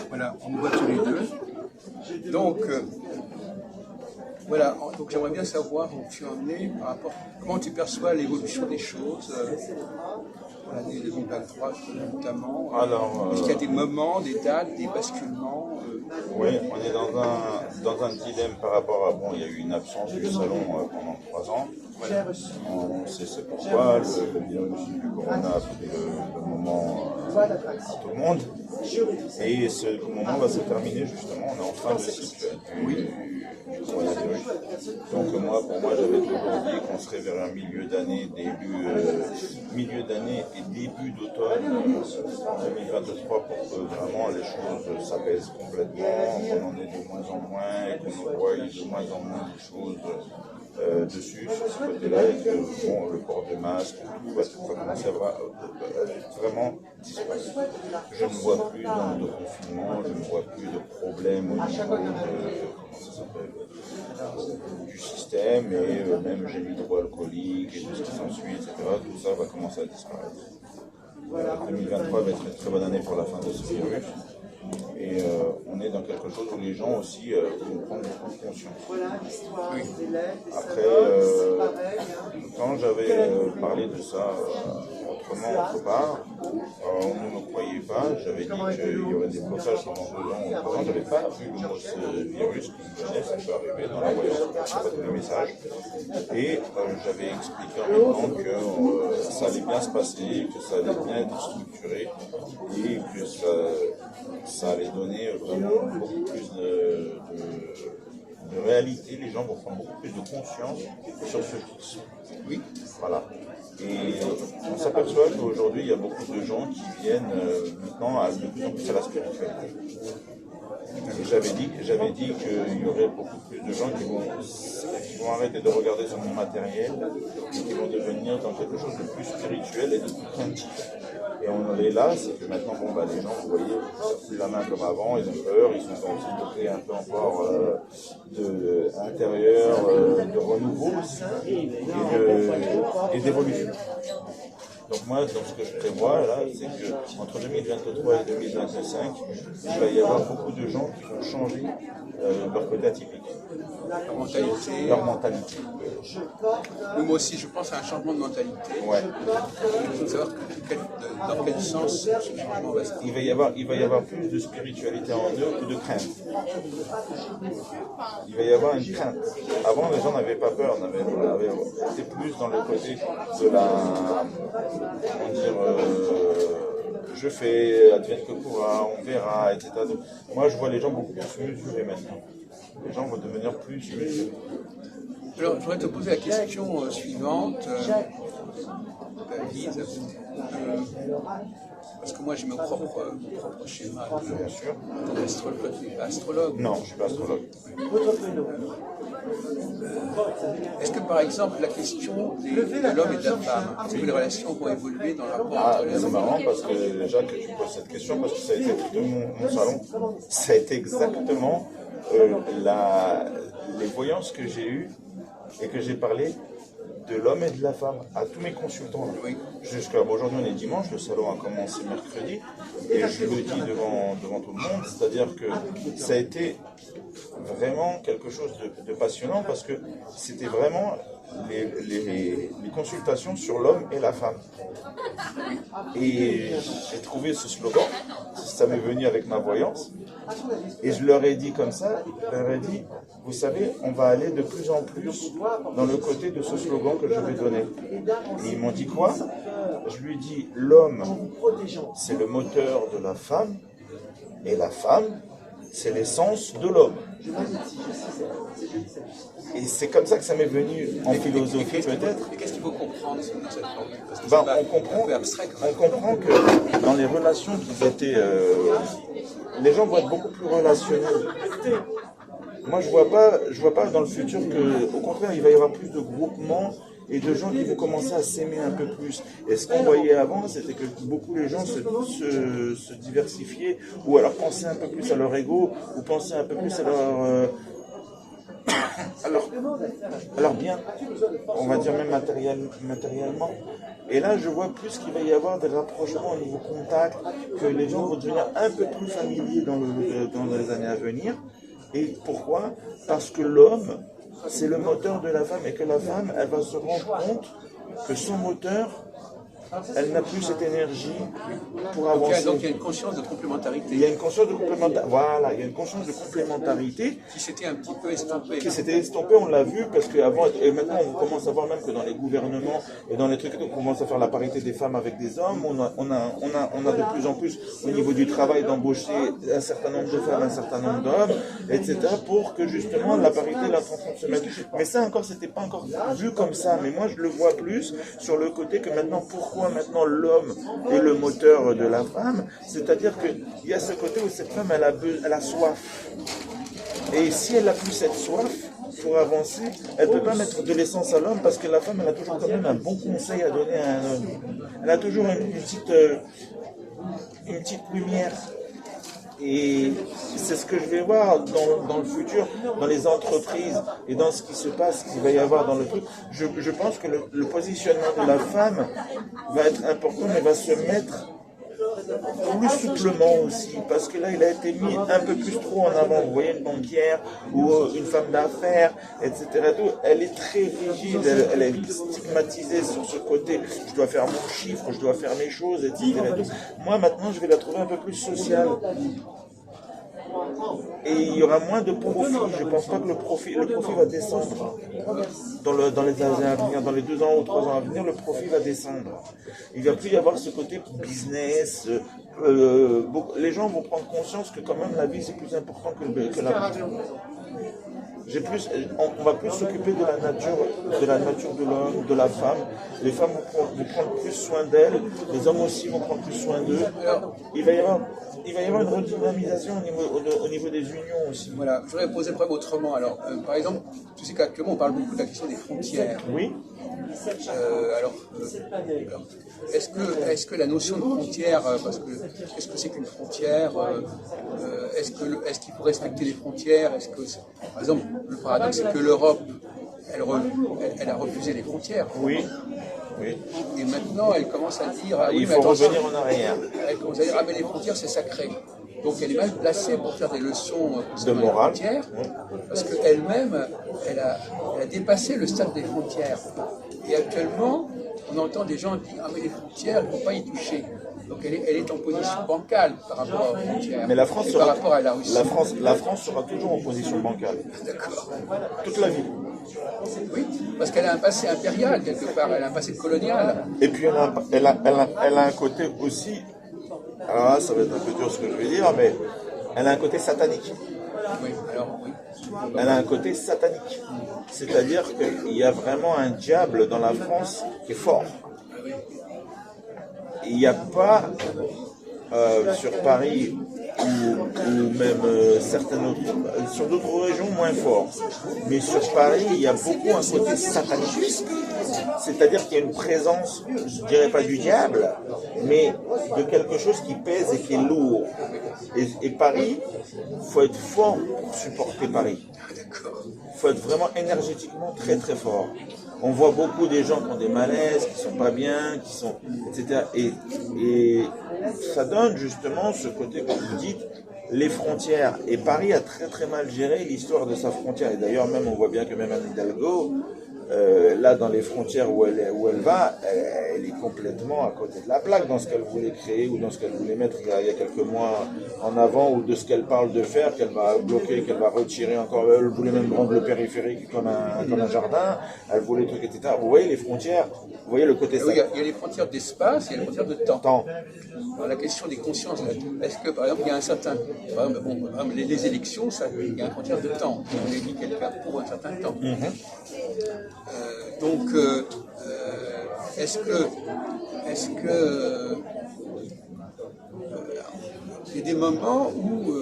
Voilà, on nous voit tous les deux. Donc, voilà, donc j'aimerais bien savoir où tu en es par rapport, comment tu perçois l'évolution des choses pour l'année 2023 notamment. Est-ce qu'il y a des moments, des dates, des basculements Oui, on est dans un dilemme par rapport à, bon, il y a eu une absence du salon pendant 3 ans. Voilà. On sait c'est pourquoi, le virus du corona a pris le moment à tout le monde. Et ce moment va se terminer justement, on est en fin de cycle du coronavirus. Donc moi, pour moi, j'avais toujours dit qu'on serait vers un milieu d'année, milieu d'année et début d'automne 2023 pour que vraiment les choses s'apaisent complètement, qu'on en ait de moins en moins et qu'on voie de moins en moins de choses dessus, sur ce côté-là, et que bon, le port de masque, tout va commencer à vraiment disparaître. Je ne vois plus donc, de confinement, je ne vois plus de problème au niveau du système, et même gel hydroalcoolique et tout ce qui s'ensuit, etc. Tout ça va commencer à disparaître. 2023 va être une très bonne année pour la fin de ce virus. Et on est dans quelque chose où les gens aussi vont prendre beaucoup de conscience. Après, quand j'avais parlé de ça autrement, autre part, on ne me croyait pas. J'avais dit qu'il y aurait des blocages pendant 2 ans ou 3 ans. Je n'avais pas vu le mot virus qui me venait, ça peut arriver dans la voyance, je n'ai pas donné le message. Et j'avais expliqué en même temps que ça allait bien se passer, que ça allait bien être structuré et que ça allait donner vraiment beaucoup plus de réalité, les gens vont prendre beaucoup plus de conscience sur ce qu'ils sont. Oui, voilà. Et on s'aperçoit qu'aujourd'hui, il y a beaucoup de gens qui viennent maintenant de plus en plus à la spiritualité. Et j'avais dit qu'il y aurait beaucoup plus de gens qui vont arrêter de regarder sur mon matériel et qui vont devenir dans quelque chose de plus spirituel et de plus craintif. Et on est là, c'est que maintenant, bon, les gens, vous voyez, ils ne sortent plus la main comme avant, ils ont peur, ils sont dans une côté un peu encore intérieur, de renouveau aussi, et d'évolution. Donc moi, dans ce que je prévois là, c'est qu'entre 2023 et 2025, il va y avoir beaucoup de gens qui vont changer leur côté atypique. Leur mentalité. Moi aussi, je pense à un changement de mentalité. Ouais. Il faut savoir dans quel sens ce changement va se faire. Il va y avoir plus de spiritualité en eux que de crainte. Il va y avoir une crainte. Avant, les gens n'avaient pas peur, étaient plus dans le côté de la... Comment dire, je fais, advienne que pourra, on verra, etc. Donc, moi, je vois les gens beaucoup plus mesurés maintenant. Les gens vont devenir plus mesurés. Alors, je voudrais te poser la question suivante, Lise, parce que moi j'ai mon propre schéma d'astrologue. Tu n'es pas astrologue? Non, je ne suis pas astrologue. Est-ce que par exemple la question de l'homme et de la femme, est-ce que les relations vont évoluer dans le rapport entre les hommes? C'est marrant parce que déjà que tu poses cette question, parce que ça a été tout mon salon, ça a été exactement les voyances que j'ai eues et que j'ai parlé de l'homme et de la femme à tous mes consultants. Oui. Jusqu'à aujourd'hui, on est dimanche, le salon a commencé mercredi, et je le dis devant tout le monde, c'est-à-dire que ça a été vraiment quelque chose de passionnant parce que c'était vraiment les consultations sur l'homme et la femme. Et j'ai trouvé ce slogan, ça m'est venu avec ma voyance, et je leur ai dit comme ça, je leur ai dit, vous savez, on va aller de plus en plus dans le côté de ce slogan que je vais donner. Et ils m'ont dit quoi? Je lui ai dit, l'homme, c'est le moteur de la femme, et la femme, c'est l'essence de l'homme. Et c'est comme ça que ça m'est venu en philosophie peut-être. Et qu'est-ce qu'il faut comprendre dans cette formule? On comprend que dans les relations qu'ils étaient... les gens vont être beaucoup plus relationnels. Moi, je vois pas dans le futur que, au contraire, il va y avoir plus de groupements et de gens qui vont commencer à s'aimer un peu plus. Et ce qu'on voyait avant, c'était que beaucoup les gens se diversifiaient, ou alors pensaient un peu plus à leur ego, ou pensaient un peu plus à leur alors bien, on va dire même matériellement. Et là, je vois plus qu'il va y avoir des rapprochements au niveau contact, que les gens vont devenir un peu plus familiers dans les années à venir. Et pourquoi? Parce que l'homme, c'est le moteur de la femme, et que la femme, elle va se rendre compte que son moteur, elle n'a plus cette énergie pour avancer. Donc il y a une conscience de complémentarité. Il y a une conscience de complémentarité. Voilà, il y a une conscience de complémentarité. Qui s'était un petit peu estompée. Qui s'était estompée, on l'a vu, parce qu'avant, et maintenant on commence à voir même que dans les gouvernements et dans les trucs, on commence à faire la parité des femmes avec des hommes. On a de plus en plus au niveau du travail d'embaucher un certain nombre de femmes, un certain nombre d'hommes, etc. pour que justement la parité là, est en train de se mettre. Mais ça encore, c'était pas encore vu comme ça. Mais moi je le vois plus sur le côté que maintenant, pourquoi maintenant l'homme est le moteur de la femme, c'est-à-dire qu'il y a ce côté où cette femme elle a soif. Et si elle a plus cette soif pour avancer, elle ne peut pas mettre de l'essence à l'homme, parce que la femme elle a toujours quand même un bon conseil à donner à un homme. Elle a toujours une petite lumière. Et c'est ce que je vais voir dans le futur, dans les entreprises et dans ce qui se passe, ce qu'il va y avoir dans le truc. Je pense que le positionnement de la femme va être important, mais va se mettre plus souplement aussi, parce que là il a été mis un peu plus trop en avant. Vous voyez, une banquière ou une femme d'affaires, etc. Elle est très rigide, elle est stigmatisée sur ce côté. Je dois faire mon chiffre, je dois faire mes choses, etc. Moi maintenant je vais la trouver un peu plus sociale. Et il y aura moins de profit. Je ne pense pas que le profit va descendre dans les années à venir, dans les 2 ans ou 3 ans à venir, le profit va descendre. Il ne va plus y avoir ce côté business. Les gens vont prendre conscience que quand même la vie c'est plus important que la vie. On va plus s'occuper de la nature de l'homme, de la femme. Les femmes vont prendre plus soin d'elles, les hommes aussi vont prendre plus soin d'eux. Il va y avoir une redynamisation au niveau des unions aussi. Voilà, je voudrais poser le problème autrement. Alors, par exemple, tu sais qu'actuellement on parle beaucoup de la question des frontières. Oui. Est-ce que la notion de frontière, parce que qu'est-ce que c'est qu'une frontière, est-ce qu'il faut respecter les frontières, par exemple, le paradoxe c'est que l'Europe, elle a refusé les frontières. Oui. Oui. Et maintenant, elle commence à dire il faut revenir en arrière. Elle commence à dire mais les frontières c'est sacré. Donc elle est mal placée pour faire des leçons de morale, les frontières, parce qu'elle-même, elle a dépassé le stade des frontières. Et actuellement, on entend des gens dire mais les frontières, il ne faut pas y toucher. Donc elle est en position bancale par rapport aux frontières. Mais la France par rapport à la Russie. La France sera toujours en position bancale. D'accord. Toute la vie. Oui, parce qu'elle a un passé impérial quelque part, elle a un passé colonial. Et puis elle a un côté aussi, alors là ça va être un peu dur ce que je vais dire, mais elle a un côté satanique. Oui, alors oui. Elle a un côté satanique. C'est-à-dire qu'il y a vraiment un diable dans la France qui est fort. Il n'y a pas sur Paris ou même certaines autres, sur d'autres régions moins fort. Mais sur Paris, il y a beaucoup un côté satanique. C'est-à-dire qu'il y a une présence, je ne dirais pas du diable, mais de quelque chose qui pèse et qui est lourd. Et Paris, il faut être fort pour supporter Paris. Il faut être vraiment énergétiquement très très fort. On voit beaucoup des gens qui ont des malaises, qui sont pas bien, etc. Et ça donne justement ce côté, comme vous dites, les frontières. Et Paris a très très mal géré l'histoire de sa frontière. Et d'ailleurs, même on voit bien que même Anne Hidalgo, là dans les frontières où elle va, elle est complètement à côté de la plaque dans ce qu'elle voulait créer ou dans ce qu'elle voulait mettre il y a quelques mois en avant, ou de ce qu'elle parle de faire, qu'elle va bloquer, qu'elle va retirer encore. Elle voulait même rendre le périphérique comme un jardin, elle voulait trucs, etc. Vous voyez les frontières, vous voyez le côté... Oui, il y a les frontières d'espace, il y a les frontières de temps. Alors, la question des consciences, est-ce que par exemple il y a un certain... Par exemple, les élections, il y a une frontière de temps. On élit quelqu'un pour un certain temps. Donc, est-ce que il y a des moments où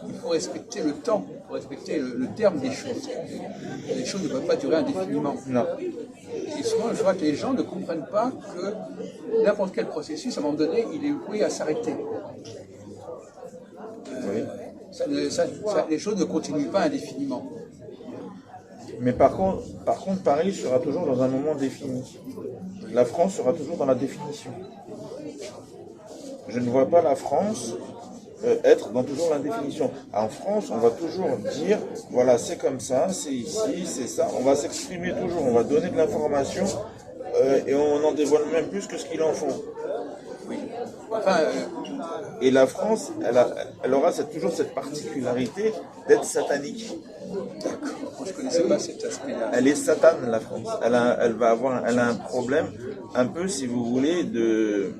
il faut respecter le temps, il faut respecter le terme des choses. Les choses ne peuvent pas durer indéfiniment. Non. Et souvent, je vois que les gens ne comprennent pas que n'importe quel processus, à un moment donné, il est voué à s'arrêter. Oui. Les choses ne continuent pas indéfiniment. Mais par contre, Paris sera toujours dans un moment défini. La France sera toujours dans la définition. Je ne vois pas la France être dans toujours l'indéfinition. En France, on va toujours dire, voilà, c'est comme ça, c'est ici, c'est ça. On va s'exprimer toujours, on va donner de l'information et on n'en dévoile même plus que ce qu'il en faut. Oui. Enfin, et la France, elle aura toujours cette particularité d'être satanique. D'accord. Moi, je ne connaissais pas cet aspect-là. Elle est satane, la France. Elle a un problème, un peu, si vous voulez, de...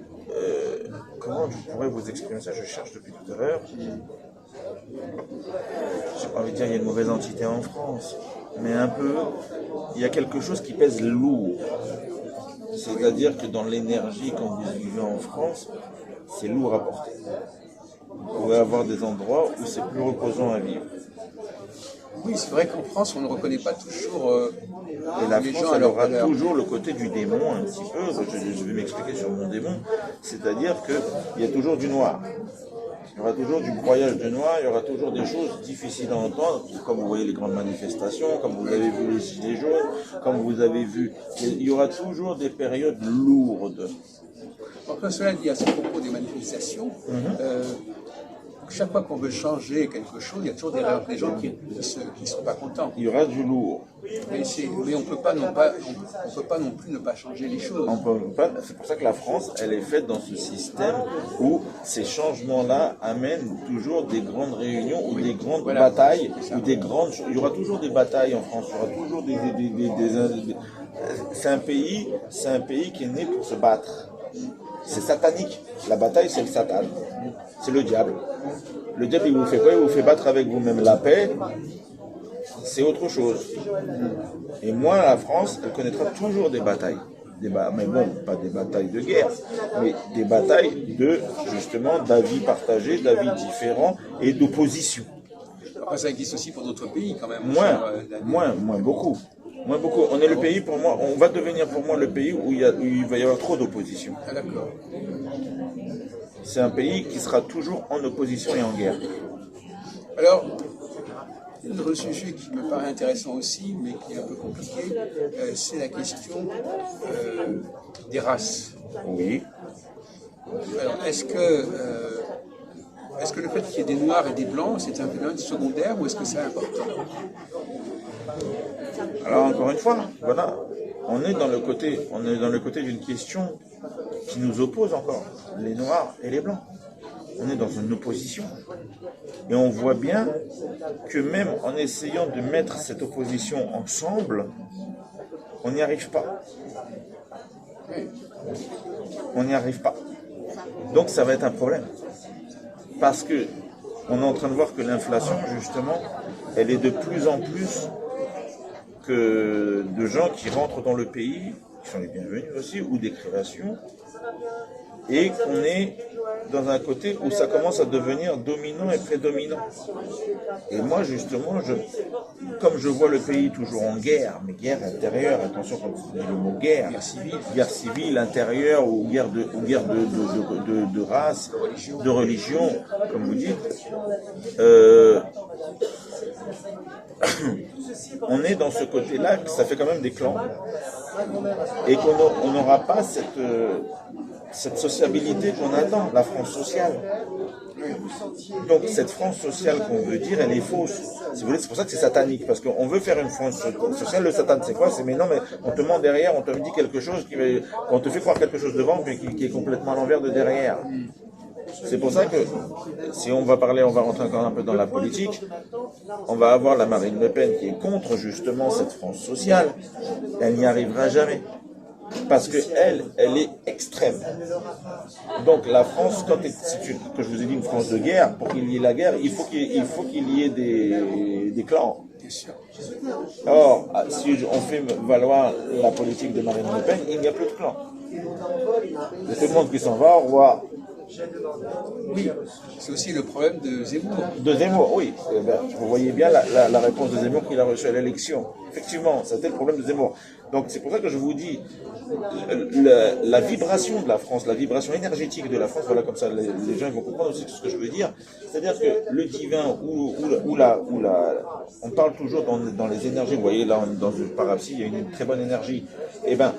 comment je pourrais vous exprimer ça? Je cherche depuis tout à l'heure. J'ai pas envie de dire qu'il y a une mauvaise entité en France, mais un peu, il y a quelque chose qui pèse lourd. C'est-à-dire que dans l'énergie, quand vous vivez en France, c'est lourd à porter. Vous pouvez avoir des endroits où c'est plus reposant à vivre. Oui, c'est vrai qu'en France, on ne reconnaît pas toujours et la France, elle aura toujours le côté du démon un petit peu. Je vais m'expliquer sur mon démon. C'est-à-dire qu'il y a toujours du noir. Il y aura toujours du broyage de noir, il y aura toujours des choses difficiles à entendre, comme vous voyez les grandes manifestations, comme vous avez vu les gilets jaunes, comme vous avez vu... Il y aura toujours des périodes lourdes. Enfin, cela dit, à ce propos des manifestations, chaque fois qu'on veut changer quelque chose, il y a toujours des gens qui ne sont pas contents. Il y aura du lourd. Mais on ne peut pas non plus ne pas changer les choses. C'est pour ça que la France, elle est faite dans ce système où ces changements-là amènent toujours des grandes réunions ou des grandes batailles. Il y aura toujours des batailles en France, il y aura toujours c'est un pays qui est né pour se battre. C'est satanique. La bataille, c'est le Satan. C'est le diable. Le diable, il vous fait quoi? Il vous fait battre avec vous-même. La paix, c'est autre chose. Et moi, la France, elle connaîtra toujours des batailles. Mais bon, pas des batailles de guerre, mais des batailles justement, d'avis partagés, d'avis différents et d'opposition. Après, ça existe aussi pour d'autres pays, quand même. Moins beaucoup. On est le pays, pour moi, on va devenir pour moi le pays où il va y avoir trop d'opposition. Ah, d'accord. C'est un pays qui sera toujours en opposition et en guerre. Alors, un autre sujet qui me paraît intéressant aussi, mais qui est un peu compliqué, c'est la question des races. Oui. Alors, est-ce que le fait qu'il y ait des noirs et des blancs, c'est un phénomène secondaire ou est-ce que c'est important? Alors encore une fois, voilà, on est dans le côté d'une question qui nous oppose encore, les noirs et les blancs. On est dans une opposition. Et on voit bien que même en essayant de mettre cette opposition ensemble, on n'y arrive pas. On n'y arrive pas. Donc ça va être un problème. Parce que on est en train de voir que l'inflation, justement, elle est de plus en plus que de gens qui rentrent dans le pays, qui sont les bienvenus aussi, ou des créations, et qu'on est dans un côté où ça commence à devenir dominant et prédominant. Et moi, justement, comme je vois le pays toujours en guerre, mais guerre intérieure, attention quand je dis le mot guerre civile intérieure, ou guerre de race, de religion, comme vous dites, on est dans ce côté-là, que ça fait quand même des clans, et qu'on n'aura pas cette sociabilité qu'on attend, la France sociale. Donc cette France sociale qu'on veut dire, elle est fausse. Si vous voulez, c'est pour ça que c'est satanique, parce qu'on veut faire une France sociale. Le Satan, c'est quoi? C'est mais non, mais on te ment derrière, on te dit quelque chose, on te fait croire quelque chose devant, mais qui est complètement à l'envers de derrière. C'est pour ça que, si on va rentrer encore un peu dans la politique, on va avoir la Marine Le Pen qui est contre justement cette France sociale. Elle n'y arrivera jamais. Parce qu'elle est extrême. Donc la France, que je vous ai dit une France de guerre, pour qu'il y ait la guerre, il faut qu'il y ait des clans. Or, si on fait valoir la politique de Marine Le Pen, il n'y a plus de clans. Il y a tout le monde qui s'en va, au revoir. Oui, c'est aussi le problème de Zemmour. De Zemmour, oui. Vous voyez bien la réponse de Zemmour qu'il a reçue à l'élection. Effectivement, c'était le problème de Zemmour. Donc c'est pour ça que je vous dis, la vibration de la France, la vibration énergétique de la France, voilà, comme ça les gens vont comprendre aussi ce que je veux dire. C'est-à-dire que le divin on parle toujours dans les énergies, vous voyez là dans une parapsie, il y a une très bonne énergie. Et ben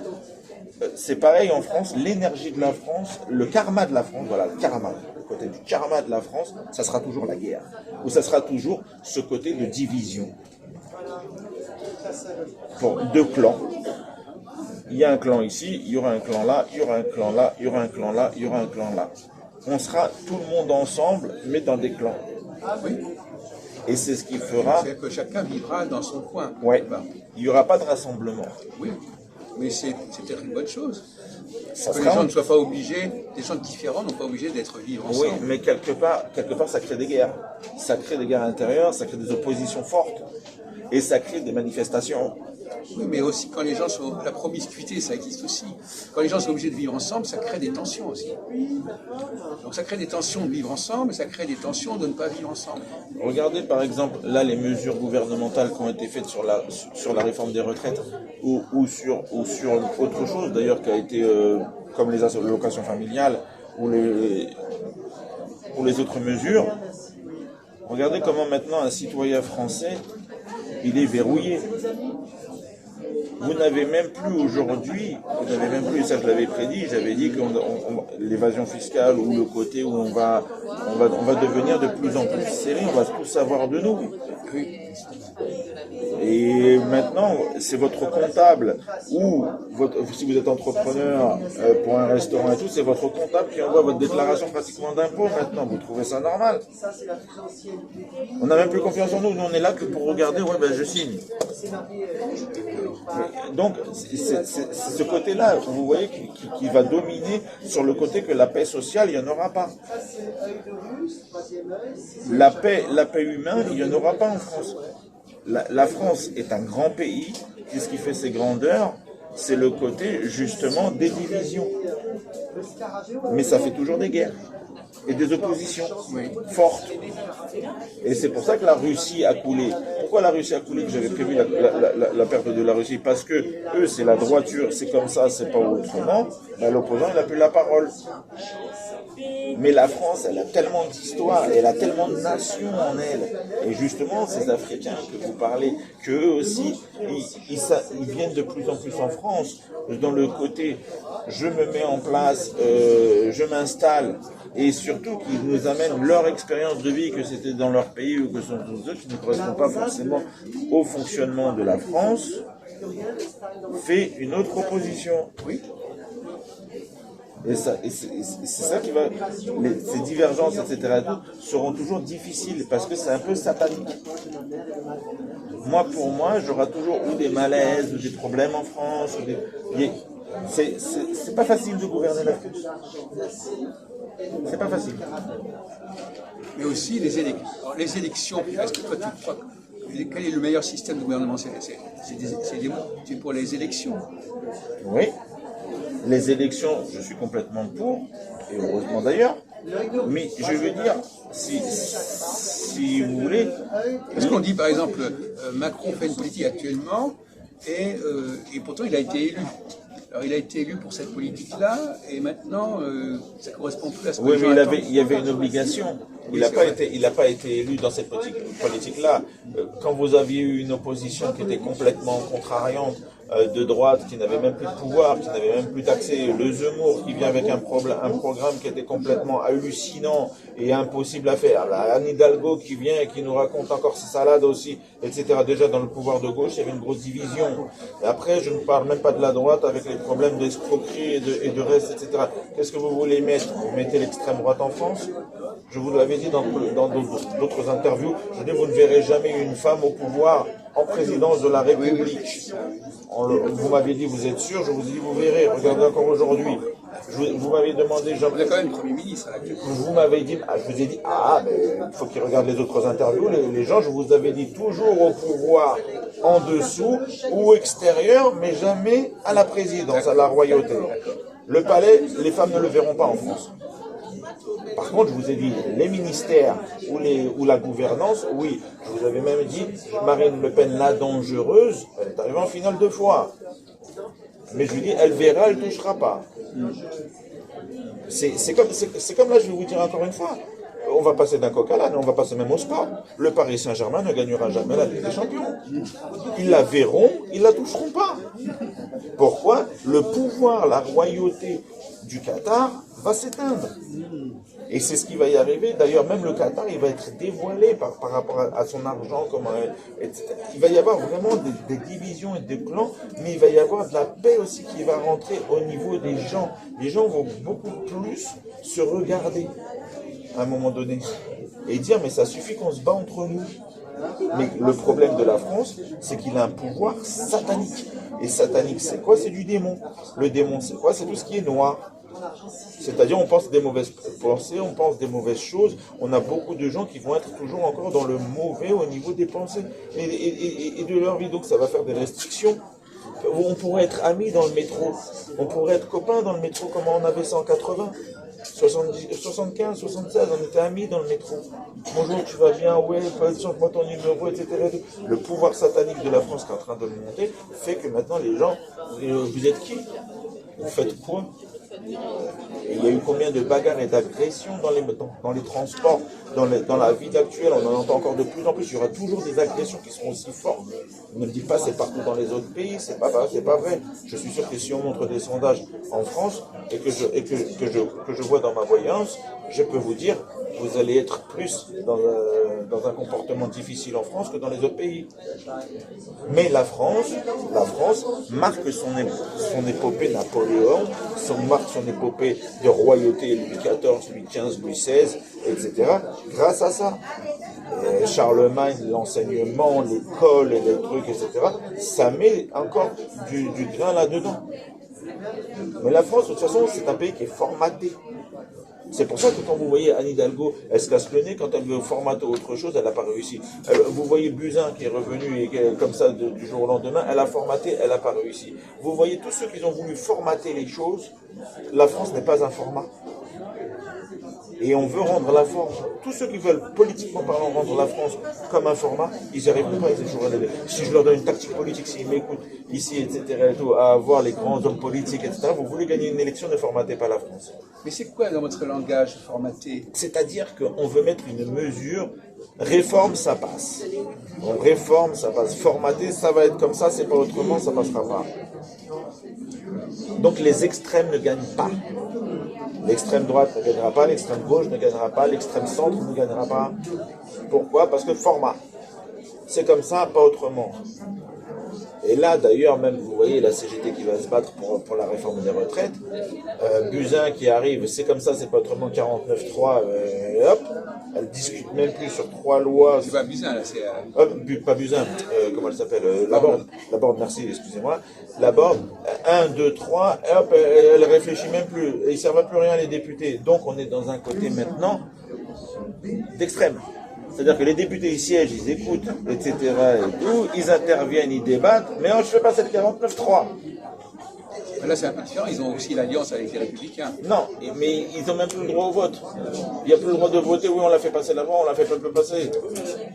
c'est pareil en France, l'énergie de la France, le karma de la France, voilà, le karma, le côté du karma de la France, ça sera toujours la guerre, ou ça sera toujours ce côté de division. Pour deux clans. Il y a un clan ici, il y aura un clan là, il y aura un clan là, il y aura un clan là, il y aura un clan là. On sera tout le monde ensemble, mais dans des clans. Oui. Et c'est ce qui fera... C'est que chacun vivra dans son coin. Ouais. Il n'y aura pas de rassemblement. Oui, mais c'est peut-être une bonne chose. Ça que les gens ne soient pas obligés, des gens différents n'ont pas obligé d'être vivre ensemble. Oui, mais quelque part, ça crée des guerres. Ça crée des guerres intérieures, ça crée des oppositions fortes. Et ça crée des manifestations. Oui, mais aussi quand les gens sont... La promiscuité, ça existe aussi. Quand les gens sont obligés de vivre ensemble, ça crée des tensions aussi. Donc ça crée des tensions de vivre ensemble, et ça crée des tensions de ne pas vivre ensemble. Regardez par exemple, là, les mesures gouvernementales qui ont été faites sur la réforme des retraites, ou sur autre chose d'ailleurs qui a été, comme les allocations familiales, ou les autres mesures. Regardez comment maintenant un citoyen français, il est verrouillé. Vous n'avez même plus aujourd'hui, ça je l'avais prédit, j'avais dit que l'évasion fiscale ou le côté où on va devenir de plus en plus serré, on va tout savoir de nous. Et maintenant, c'est votre comptable ou si vous êtes entrepreneur pour un restaurant et tout, c'est votre comptable qui envoie votre déclaration pratiquement d'impôt maintenant. Vous trouvez ça normal? On n'a même plus confiance en nous. Nous, on est là que pour regarder, ouais, ben je signe. Donc, c'est ce côté-là, vous voyez, qui va dominer sur le côté que la paix sociale, il n'y en aura pas. La paix humaine, il n'y en aura pas en France. La France est un grand pays. Qu'est-ce qui fait ses grandeurs? C'est le côté, justement, des divisions. Mais ça fait toujours des guerres et des oppositions fortes. Et c'est pour ça que la Russie a coulé. Pourquoi la Russie a coulé? Que j'avais prévu la perte de la Russie. Parce que eux, c'est la droiture, c'est comme ça, c'est pas autrement. Ben, l'opposant, il n'a plus la parole. Mais la France, elle a tellement d'histoire, elle a tellement de nations en elle. Et justement, ces Africains que vous parlez, qu'eux aussi, ils viennent de plus en plus en France. Dans le côté, je me mets en place, je m'installe. Et surtout qu'ils nous amènent leur expérience de vie, que c'était dans leur pays ou que ce sont eux qui ne correspondent pas forcément au fonctionnement de la France, fait une autre proposition. Oui. Et c'est ça qui va... Ces divergences, etc., seront toujours difficiles parce que c'est un peu satanique. Pour moi, j'aurai toujours ou des malaises, ou des problèmes en France. C'est pas facile de gouverner la France. C'est pas facile. Mais aussi les élections. Alors, les élections, est-ce que toi tu crois quel est le meilleur système de gouvernement? C'est pour les élections. Oui. Les élections, je suis complètement pour, et heureusement d'ailleurs. Mais je veux dire, si vous voulez... Parce qu'on dit par exemple, Macron fait une politique actuellement, et pourtant il a été élu. Alors il a été élu pour cette politique-là, et maintenant ça correspond plus à ce que les gens attendent. Il y avait une obligation. Il n'a pas été élu dans cette politique-là. Quand vous aviez eu une opposition qui était complètement contrariante, de droite, qui n'avait même plus de pouvoir, qui n'avait même plus d'accès, le Zemmour qui vient avec un programme qui était complètement hallucinant et impossible à faire, la Anne Hidalgo qui vient et qui nous raconte encore ses salades aussi, etc. Déjà dans le pouvoir de gauche, il y avait une grosse division. Et après, je ne parle même pas de la droite avec les problèmes d'escroquerie et de reste, etc. Qu'est-ce que vous voulez mettre? Vous mettez l'extrême droite en France? Je vous l'avais dit dans d'autres interviews, je dis vous ne verrez jamais une femme au pouvoir en présidence de la République. Vous m'aviez dit, vous êtes sûr? Je vous ai dit, vous verrez, regardez encore aujourd'hui. Vous m'avez demandé... On a quand même Premier ministre. Vous m'avez dit, je vous ai dit, mais il faut qu'ils regardent les autres interviews, les gens, je vous avais dit, toujours au pouvoir en dessous ou extérieur, mais jamais à la présidence, à la royauté. Le palais, les femmes ne le verront pas en France. Par contre, je vous ai dit, les ministères ou la gouvernance, oui. Je vous avais même dit, Marine Le Pen, la dangereuse, elle est arrivée en finale 2 fois. Mais je lui dis, elle verra, elle ne touchera pas. C'est comme là, je vais vous dire encore une fois. On va passer d'un coq à l'âne, on va passer même au sport. Le Paris Saint-Germain ne gagnera jamais la Ligue des Champions. Ils la verront, ils ne la toucheront pas. Pourquoi? Le pouvoir, la royauté du Qatar va s'éteindre. Et c'est ce qui va y arriver. D'ailleurs, même le Qatar, il va être dévoilé par rapport à son argent. Etc. Il va y avoir vraiment des divisions et des clans, mais il va y avoir de la paix aussi qui va rentrer au niveau des gens. Les gens vont beaucoup plus se regarder à un moment donné et dire mais ça suffit qu'on se bat entre nous. Mais le problème de la France, c'est qu'il a un pouvoir satanique. Et satanique, c'est quoi? C'est du démon. Le démon, c'est quoi? C'est tout ce qui est noir. C'est-à-dire, on pense des mauvaises pensées, on pense des mauvaises choses. On a beaucoup de gens qui vont être toujours encore dans le mauvais au niveau des pensées et de leur vie. Donc, ça va faire des restrictions. On pourrait être amis dans le métro. On pourrait être copains dans le métro, comme on avait ça en 80. 75, 76, on était amis dans le métro. Bonjour, tu vas bien? Ouais, change-moi ton numéro, etc. Le pouvoir satanique de la France qui est en train de monter fait que maintenant les gens, vous êtes qui? Vous faites quoi? Et il y a eu combien de bagarres et d'agressions dans les transports, dans la vie actuelle, on en entend encore de plus en plus. Il y aura toujours des agressions qui seront aussi fortes. Ne me dites pas c'est partout dans les autres pays, c'est pas vrai. Je suis sûr que si on montre des sondages en France et que je vois dans ma voyance, je peux vous dire, vous allez être plus dans un comportement difficile en France que dans les autres pays. Mais la France marque son épopée Napoléon, marque son épopée de royauté Louis XIV, Louis XV, Louis XVI, etc. grâce à ça. Charlemagne, l'enseignement, l'école et les trucs, etc. Ça met encore du grain là-dedans. Mais la France, de toute façon, c'est un pays qui est formaté. C'est pour ça que quand vous voyez Anne Hidalgo, elle se casse le nez, quand elle veut formater autre chose, elle n'a pas réussi. Vous voyez Buzyn qui est revenu et comme ça du jour au lendemain, elle a formaté, elle n'a pas réussi. Vous voyez tous ceux qui ont voulu formater les choses, la France n'est pas un format. Et on veut rendre la France, tous ceux qui veulent politiquement parlant rendre la France comme un format, ils n'y arriveront pas, ils échoueront. Si je leur donne une tactique politique, s'ils m'écoutent ici, etc., à avoir les grands hommes politiques, etc., vous voulez gagner une élection, ne formatez pas la France. Mais c'est quoi dans votre langage formaté? C'est-à-dire qu'on veut mettre une mesure, réforme, ça passe. On réforme, ça passe. Formaté, ça va être comme ça, c'est pas autrement, ça passera pas. Donc les extrêmes ne gagnent pas. L'extrême droite ne gagnera pas, l'extrême gauche ne gagnera pas, l'extrême centre ne gagnera pas. Pourquoi? Parce que format. C'est comme ça, pas autrement. Et là, d'ailleurs, même, vous voyez la CGT qui va se battre pour la réforme des retraites. Buzyn qui arrive, c'est comme ça, c'est pas autrement 49.3, hop. Elle discute même plus sur 3 lois. C'est pas Buzyn, là, c'est... Pas Buzyn, comment elle s'appelle? Laborde, merci, excusez-moi. Laborde, 1, 2, 3, hop, elle réfléchit même plus. Il ne servent plus rien les députés. Donc on est dans un côté maintenant d'extrême. C'est-à-dire que les députés ils siègent, ils écoutent, etc. et tout, ils interviennent, ils débattent, mais je ne fais pas cette 49.3. Là, c'est un peu différent, ils ont aussi l'alliance avec les Républicains. Non, mais ils n'ont même plus le droit au vote. Il n'y a plus le droit de voter, oui, on l'a fait passer la loi, on l'a fait pas passer.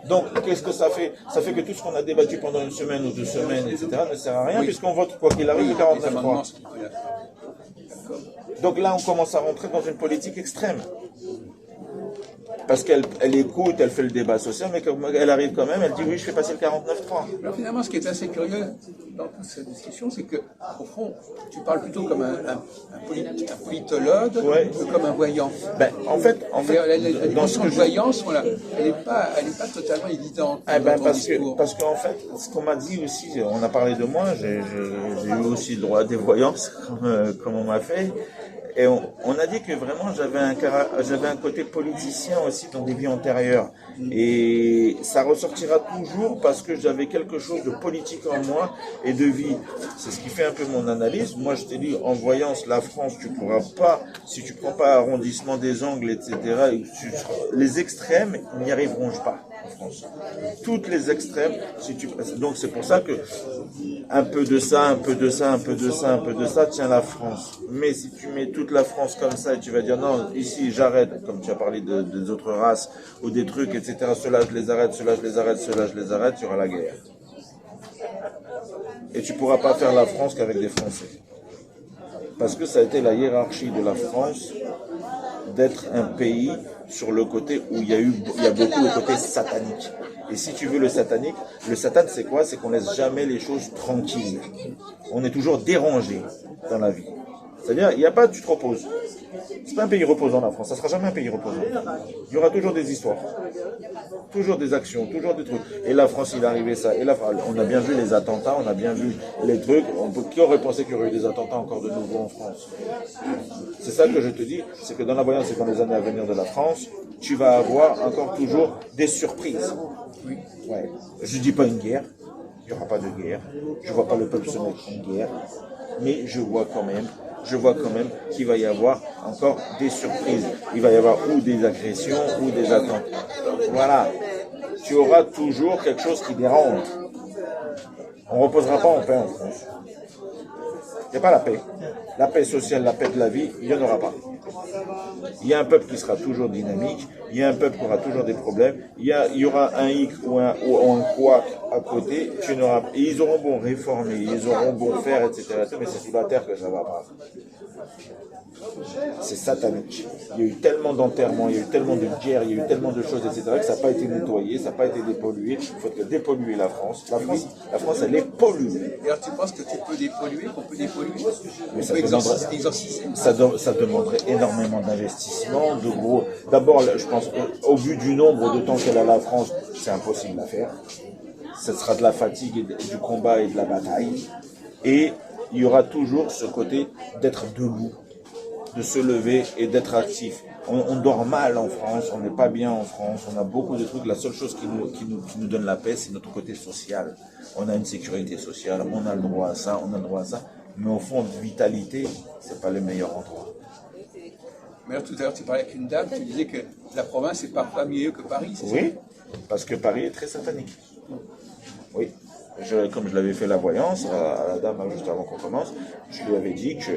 Donc, qu'est-ce que ça fait? Ça fait que tout ce qu'on a débattu pendant une semaine ou 2 semaines, etc., ne sert à rien, oui, puisqu'on vote quoi qu'il arrive, 49.3. Donc là, on commence à rentrer dans une politique extrême. Parce qu'elle écoute, elle fait le débat social, mais quand elle arrive quand même, elle dit oui, je fais passer le 49.3. Alors finalement, ce qui est assez curieux dans toute cette discussion, c'est que, au fond, tu parles plutôt comme un politologue que comme un voyant. Ben, en fait la dimension de voyance, voilà, elle n'est pas totalement évidente. Parce qu'en fait, ce qu'on m'a dit aussi, on a parlé de moi, j'ai eu aussi le droit à des voyances, comme on m'a fait. Et on a dit que vraiment j'avais un côté politicien aussi dans des vies antérieures. Et ça ressortira toujours parce que j'avais quelque chose de politique en moi et de vie. C'est ce qui fait un peu mon analyse. Moi je t'ai dit, en voyance, la France, tu pourras pas, si tu prends pas arrondissement des angles, etc., les extrêmes n'y arriveront pas. en France. Toutes les extrêmes, si tu... donc c'est pour ça que un peu de ça, un peu de ça, un peu de ça, un peu de ça tient la France. Mais si tu mets toute la France comme ça et tu vas dire non, ici j'arrête, comme tu as parlé des autres races ou des trucs, etc. Ceux-là je les arrête, ceux-là je les arrête, ceux-là je les arrête, il y aura la guerre. Et tu ne pourras pas faire la France qu'avec des Français. Parce que ça a été la hiérarchie de la France d'être un pays sur le côté où il y a beaucoup le côté satanique. Et si tu veux le satanique, le satan c'est quoi? C'est qu'on laisse jamais les choses tranquilles. On est toujours dérangé dans la vie. C'est-à-dire, il n'y a pas tu te reposes. C'est pas un pays reposant la France, ça sera jamais un pays reposant. Il y aura toujours des histoires, toujours des actions, toujours des trucs. Et la France, il est arrivé ça. Et là, on a bien vu les attentats, on a bien vu les trucs. Qui aurait pensé qu'il y aurait eu des attentats encore de nouveau en France? C'est ça que je te dis, c'est que dans la voyance et dans les années à venir de la France, tu vas avoir encore toujours des surprises. Ouais. Je ne dis pas une guerre, il n'y aura pas de guerre. Je ne vois pas le peuple se mettre en guerre, mais je vois quand même qu'il va y avoir encore des surprises. Il va y avoir ou des agressions ou des attentats. Voilà. Tu auras toujours quelque chose qui dérange. On ne reposera pas en paix en France. Il n'y a pas la paix. La paix sociale, la paix de la vie, il n'y en aura pas. Il y a un peuple qui sera toujours dynamique, il y a un peuple qui aura toujours des problèmes, il y aura un hic ou un couac à côté, et ils auront beau réformer, ils auront beau faire, etc. Mais c'est sous la terre que ça va pas. C'est satanique. Il y a eu tellement d'enterrements, il y a eu tellement de guerres, il y a eu tellement de choses, etc. que ça n'a pas été nettoyé, ça n'a pas été dépollué. Il faut dépolluer la France. La France, elle est polluée. Et alors tu penses que tu peux dépolluer, qu'on peut dépolluer? Mais ça demanderait énormément d'investissement, de gros. D'abord, je pense, au vu du nombre de temps qu'elle a la France, c'est impossible à faire. Ce sera de la fatigue et du combat et de la bataille. Et il y aura toujours ce côté d'être debout, de se lever et d'être actif. On dort mal en France, on n'est pas bien en France, on a beaucoup de trucs. La seule chose qui nous donne la paix, c'est notre côté social. On a une sécurité sociale, on a le droit à ça, on a le droit à ça. Mais au fond, de vitalité, c'est pas le meilleur endroit. Mais alors, tout à l'heure, tu parlais avec une dame, tu disais que la province est parfois mieux que Paris, c'est ça? Oui, parce que Paris est très satanique. Oui. Comme je l'avais fait la voyance à la dame juste avant qu'on commence, je lui avais dit que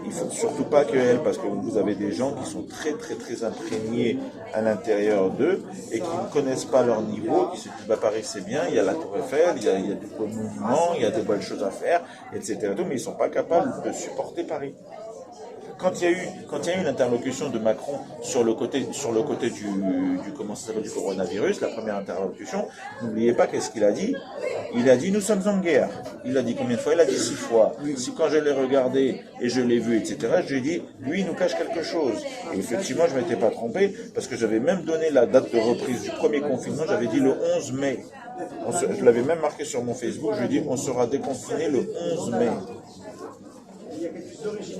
il faut surtout pas qu'elle, parce que vous avez des gens qui sont très très très imprégnés à l'intérieur d'eux et qui ne connaissent pas leur niveau, qui se disent bah Paris c'est bien, il y a la Tour Eiffel, il y a des beaux monuments, il y a des bonnes choses à faire, etc. Mais ils sont pas capables de supporter Paris. Quand il y a eu une interlocution de Macron sur le côté du coronavirus, la première interlocution, n'oubliez pas qu'est-ce qu'il a dit. Il a dit nous sommes en guerre. Il a dit combien de fois? Il a dit 6 fois. Si quand je l'ai regardé et je l'ai vu, etc., je lui ai dit lui il nous cache quelque chose. Et effectivement je ne m'étais pas trompé parce que j'avais même donné la date de reprise du premier confinement. J'avais dit le 11 mai. Je l'avais même marqué sur mon Facebook. Je lui ai dit on sera déconfiné le 11 mai.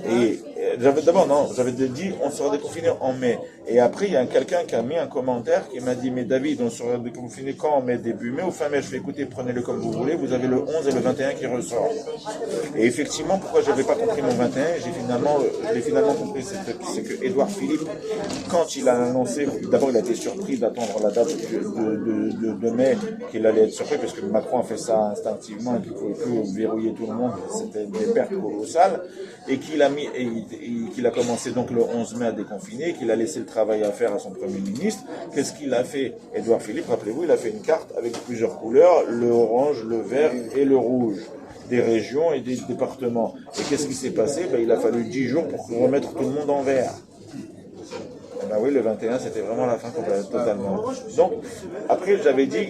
Et j'avais dit on sera déconfiné en mai. Et après il y a quelqu'un qui a mis un commentaire qui m'a dit mais David on sera déconfiné quand en mai, début mai ou fin mai? Je fais écoutez, prenez-le comme vous voulez, vous avez le 11 et le 21 qui ressortent. Et effectivement pourquoi je n'avais pas compris mon 21, je l'ai finalement compris, c'est que Édouard Philippe, quand il a annoncé, d'abord il a été surpris d'attendre la date de mai, qu'il allait être surpris parce que Macron a fait ça instinctivement et qu'il ne pouvait plus verrouiller tout le monde, c'était des pertes colossales. Et qu'il a commencé donc le 11 mai à déconfiner, qu'il a laissé le travail à faire à son Premier ministre. Qu'est-ce qu'il a fait? Édouard Philippe, rappelez-vous, il a fait une carte avec plusieurs couleurs, le orange, le vert et le rouge, des régions et des départements. Et qu'est-ce qui s'est passé? Il a fallu 10 jours pour remettre tout le monde en vert. Oui, le 21, c'était vraiment la fin totalement. Donc, après, j'avais dit,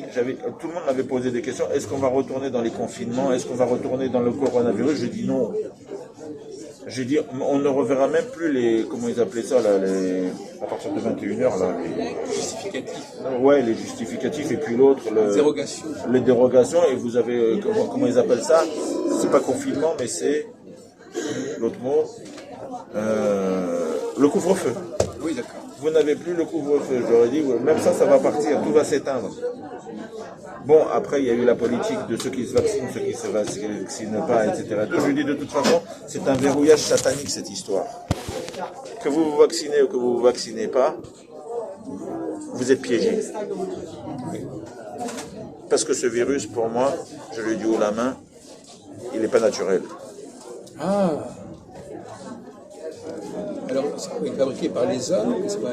tout le monde m'avait posé des questions. Est-ce qu'on va retourner dans les confinements? Est-ce qu'on va retourner dans le coronavirus? Je dis non. J'ai dit, on ne reverra même plus comment ils appelaient ça, à partir de 21h, là, les justificatifs. Ouais, les justificatifs, et puis l'autre, les dérogations, et vous avez, comment ils appellent ça? C'est pas confinement, mais c'est, l'autre mot, le couvre-feu. Oui, d'accord. Vous n'avez plus le couvre-feu. J'aurais dit, même ça va partir, tout va s'éteindre. Bon, après, il y a eu la politique de ceux qui se vaccinent, ceux qui ne se vaccinent pas, etc. Je lui dis, de toute façon, c'est un verrouillage satanique, cette histoire. Que vous vous vaccinez ou que vous ne vous vaccinez pas, vous êtes piégés. Parce que ce virus, pour moi, je le dis haut la main, il n'est pas naturel. Ah. Alors, c'est fabriqué par les hommes, c'est pas...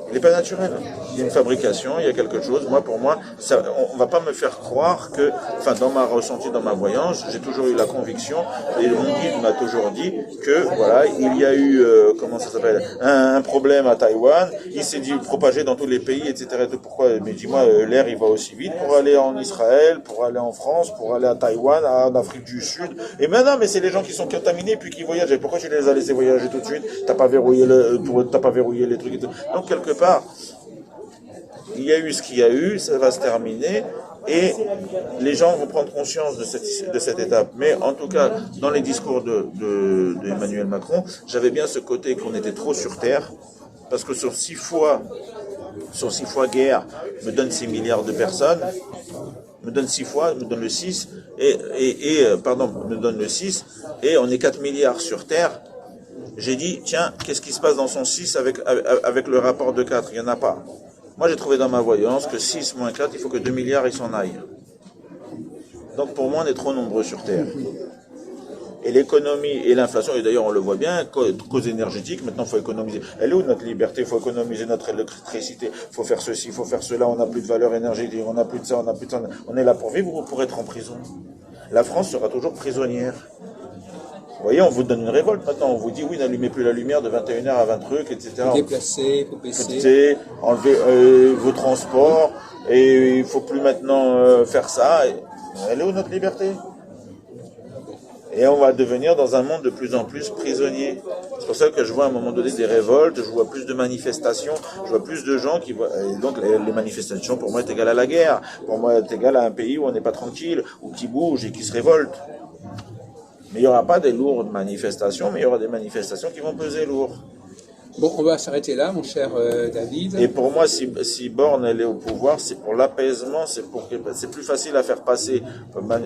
Il n'est pas naturel. Il y a une fabrication, il y a quelque chose. Moi, pour moi, ça, on ne va pas me faire croire que, enfin, dans ma ressenti, dans ma voyance, j'ai toujours eu la conviction, et mon guide m'a toujours dit que, voilà, il y a eu, comment ça s'appelle, un problème à Taïwan, il s'est dit propagé dans tous les pays, etc. Pourquoi? Mais dis-moi, l'air, il va aussi vite pour aller en Israël, pour aller en France, pour aller à Taïwan, en Afrique du Sud. Et maintenant, mais c'est les gens qui sont contaminés puis qui voyagent. Et pourquoi tu les as laissés voyager tout de suite? T'as pas verrouillé les trucs et tout. Donc, quelque part, il y a eu ce qu'il y a eu, ça va se terminer, et les gens vont prendre conscience de cette étape. Mais en tout cas, dans les discours de Emmanuel Macron, j'avais bien ce côté qu'on était trop sur Terre, parce que sur 6 fois guerre, me donne 6 milliards de personnes, me donne 6 fois, me donne le 6, me donne le 6, et on est 4 milliards sur Terre. J'ai dit, tiens, qu'est-ce qui se passe dans son 6 avec le rapport de 4? Il n'y en a pas. Moi, j'ai trouvé dans ma voyance que 6 moins 4, il faut que 2 milliards, ils s'en aillent. Donc, pour moi, on est trop nombreux sur Terre. Et l'économie et l'inflation, et d'ailleurs, on le voit bien, cause énergétique, maintenant, il faut économiser. Elle est où notre liberté? Il faut économiser notre électricité, il faut faire ceci, il faut faire cela, on n'a plus de valeur énergétique, on n'a plus de ça, on n'a plus de ça. On est là pour vivre ou pour être en prison? La France sera toujours prisonnière. Vous voyez, on vous donne une révolte maintenant, on vous dit oui, n'allumez plus la lumière de 21h à 20 trucs, etc. Faut déplacer, faut baisser. Enlever vos transports, et il ne faut plus maintenant faire ça. Elle est où notre liberté? Et on va devenir dans un monde de plus en plus prisonnier. C'est pour ça que je vois à un moment donné des révoltes, je vois plus de manifestations, je vois plus de gens qui voient... Et donc les manifestations pour moi est égal à la guerre, pour moi est égal à un pays où on n'est pas tranquille, ou qui bouge et qui se révolte. Mais il n'y aura pas des lourdes manifestations, mais il y aura des manifestations qui vont peser lourd. Bon, on va s'arrêter là, mon cher David. Et pour moi, si Borne elle est au pouvoir, c'est pour l'apaisement, c'est plus facile à faire passer.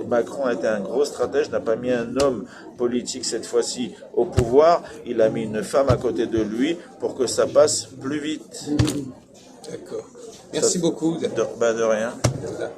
Macron a été un gros stratège, n'a pas mis un homme politique cette fois-ci au pouvoir, il a mis une femme à côté de lui pour que ça passe plus vite. D'accord. Merci beaucoup. De rien. Voilà.